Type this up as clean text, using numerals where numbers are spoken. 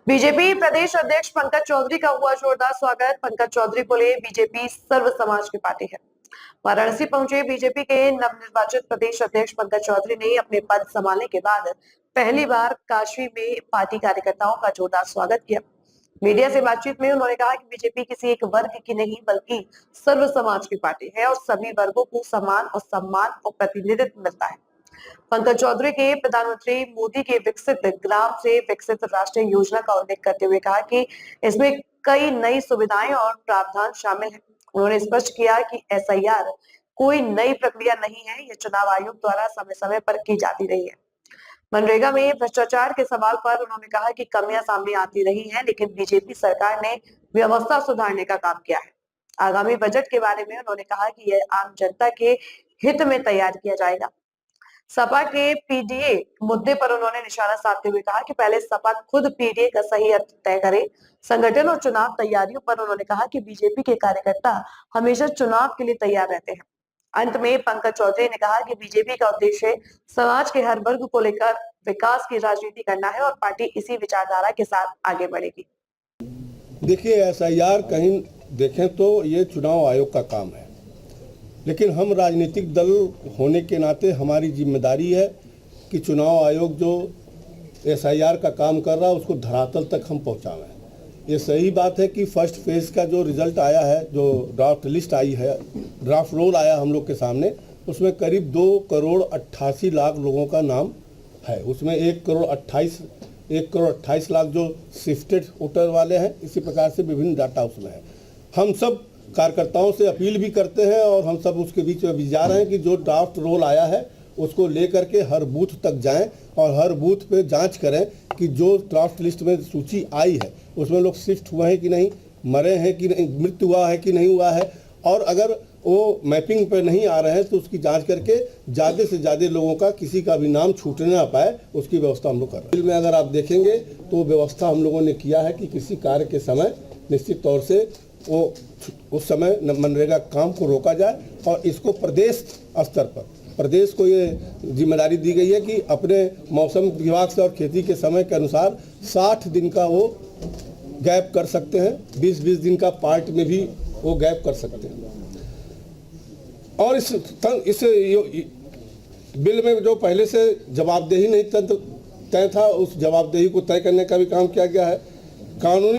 BJP प्रदेश अध्यक्ष पंकज चौधरी का हुआ जोरदार स्वागत। पंकज चौधरी बोले, बीजेपी सर्व समाज की पार्टी है। वाराणसी पहुंचे बीजेपी के नवनिर्वाचित प्रदेश अध्यक्ष पंकज चौधरी ने अपने पद संभालने के बाद पहली बार काशी में पार्टी कार्यकर्ताओं का जोरदार स्वागत किया। मीडिया से बातचीत में उन्होंने कहा कि बीजेपी किसी एक वर्ग की नहीं बल्कि सर्व समाज की पार्टी है और सभी वर्गों को समान और सम्मान और प्रतिनिधित्व मिलता है। पंकज चौधरी के प्रधानमंत्री मोदी के विकसित ग्राम से विकसित राष्ट्र योजना का उल्लेख करते हुए कहा कि इसमें कई नई सुविधाएं और प्रावधान शामिल हैं। उन्होंने स्पष्ट किया कि एसआईआर कोई नई प्रक्रिया नहीं है, यह चुनाव आयोग द्वारा समय समय पर की जाती रही है। मनरेगा में भ्रष्टाचार के सवाल पर उन्होंने कहा कि कमियां सामने आती रही हैं, लेकिन बीजेपी सरकार ने व्यवस्था सुधारने का काम किया है। आगामी बजट के बारे में उन्होंने कहा कि यह आम जनता के हित में तैयार किया जाएगा। सपा के पीडीए मुद्दे पर उन्होंने निशाना साधते हुए कहा कि पहले सपा खुद पीडीए का सही अर्थ तय करे। संगठन और चुनाव तैयारियों पर उन्होंने कहा कि बीजेपी के कार्यकर्ता हमेशा चुनाव के लिए तैयार रहते हैं। अंत में पंकज चौधरी ने कहा कि बीजेपी का उद्देश्य समाज के हर वर्ग को लेकर विकास की राजनीति करना है और पार्टी इसी विचारधारा के साथ आगे बढ़ेगी। देखिए, एसआईआर कहीं देखें तो ये चुनाव आयोग का काम है, लेकिन हम राजनीतिक दल होने के नाते हमारी जिम्मेदारी है कि चुनाव आयोग जो एसआईआर का काम कर रहा है उसको धरातल तक हम पहुंचाएं। ये सही बात है कि फर्स्ट फेज का जो रिजल्ट आया है, जो ड्राफ्ट लिस्ट आई है, ड्राफ्ट रोल आया हम लोग के सामने, उसमें करीब 2,88,00,000 लोगों का नाम है। उसमें 1,28 लाख जो शिफ्टेड वोटर वाले हैं, इसी प्रकार से विभिन्न डाटा उसमें है। हम सब कार्यकर्ताओं से अपील भी करते हैं और हम सब उसके बीच में भी जा रहे हैं कि जो ड्राफ्ट रोल आया है उसको लेकर के हर बूथ तक जाएं और हर बूथ पे जांच करें कि जो ड्राफ्ट लिस्ट में सूची आई है उसमें लोग शिफ्ट हुए हैं कि नहीं, मरे हैं कि नहीं, मृत्यु हुआ है कि नहीं हुआ है, और अगर वो मैपिंग पे नहीं आ रहे हैं तो उसकी जांच करके ज़्यादा से ज़्यादा लोगों का किसी का भी नाम छूटने ना पाए, उसकी व्यवस्था हम लोग कर रहे हैं। बिल में अगर आप देखेंगे तो व्यवस्था हम लोगों ने किया है कि किसी कार्य के समय निश्चित तौर से वो उस समय मनरेगा काम को रोका जाए और इसको प्रदेश स्तर पर प्रदेश को ये जिम्मेदारी दी गई है कि अपने मौसम विभाग से और खेती के समय के अनुसार 60 दिन का वो गैप कर सकते हैं, 20-20 दिन का पार्ट में भी वो गैप कर सकते हैं। और इस बिल में जो पहले से जवाबदेही नहीं तय था, उस जवाबदेही को तय करने का भी काम किया गया है। कानूनी